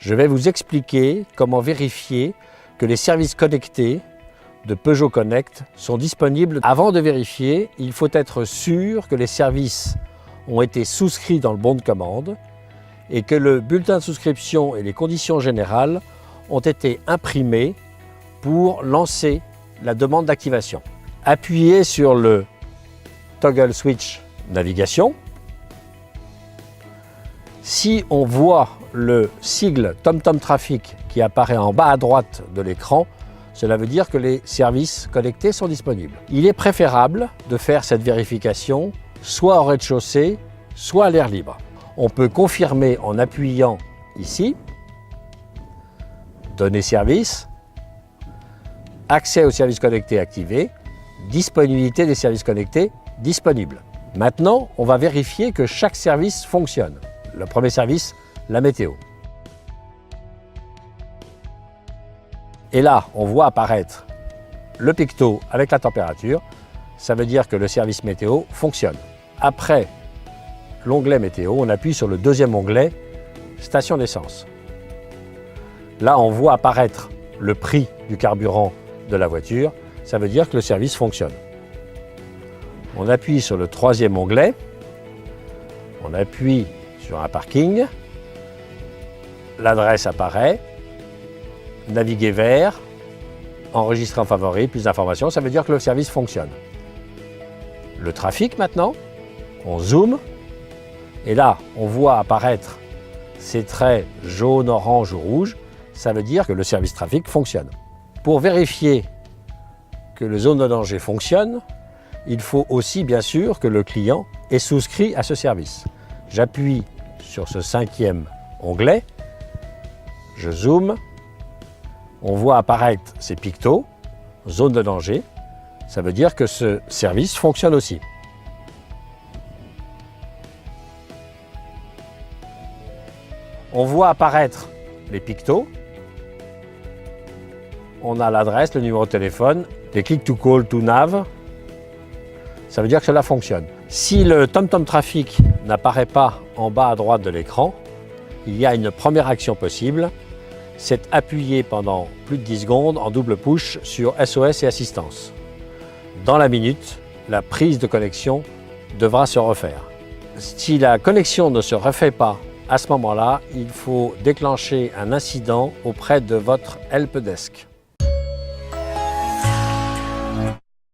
Je vais vous expliquer comment vérifier que les services connectés de Peugeot Connect sont disponibles. Avant de vérifier, il faut être sûr que les services ont été souscrits dans le bon de commande et que le bulletin de souscription et les conditions générales ont été imprimés pour lancer la demande d'activation. Appuyez sur le toggle switch navigation. Si on voit le sigle TomTom Traffic qui apparaît en bas à droite de l'écran, cela veut dire que les services connectés sont disponibles. Il est préférable de faire cette vérification soit au rez-de-chaussée, soit à l'air libre. On peut confirmer en appuyant ici, donner service, accès aux services connectés activé, disponibilité des services connectés disponible. Maintenant, on va vérifier que chaque service fonctionne. Le premier service, la météo. Et là, on voit apparaître le picto avec la température. Ça veut dire que le service météo fonctionne. Après l'onglet météo, on appuie sur le deuxième onglet, station d'essence. Là, on voit apparaître le prix du carburant de la voiture. Ça veut dire que le service fonctionne. On appuie sur le troisième onglet. On appuie sur un parking. L'adresse apparaît. Naviguer vers, enregistrer en favori, plus d'informations, ça veut dire que le service fonctionne. Le trafic maintenant, on zoome, et là, on voit apparaître ces traits jaune, orange ou rouge, ça veut dire que le service trafic fonctionne. Pour vérifier que le zone de danger fonctionne, il faut aussi bien sûr que le client est souscrit à ce service. J'appuie sur ce cinquième onglet, je zoome, on voit apparaître ces pictos, zone de danger, ça veut dire que ce service fonctionne aussi. On voit apparaître les pictos, on a l'adresse, le numéro de téléphone, les click to call to nav, ça veut dire que cela fonctionne. Si le TomTom Traffic n'apparaît pas en bas à droite de l'écran, il y a une première action possible, c'est appuyer pendant plus de 10 secondes en double push sur SOS et assistance. Dans la minute, la prise de connexion devra se refaire. Si la connexion ne se refait pas, à ce moment-là, il faut déclencher un incident auprès de votre helpdesk.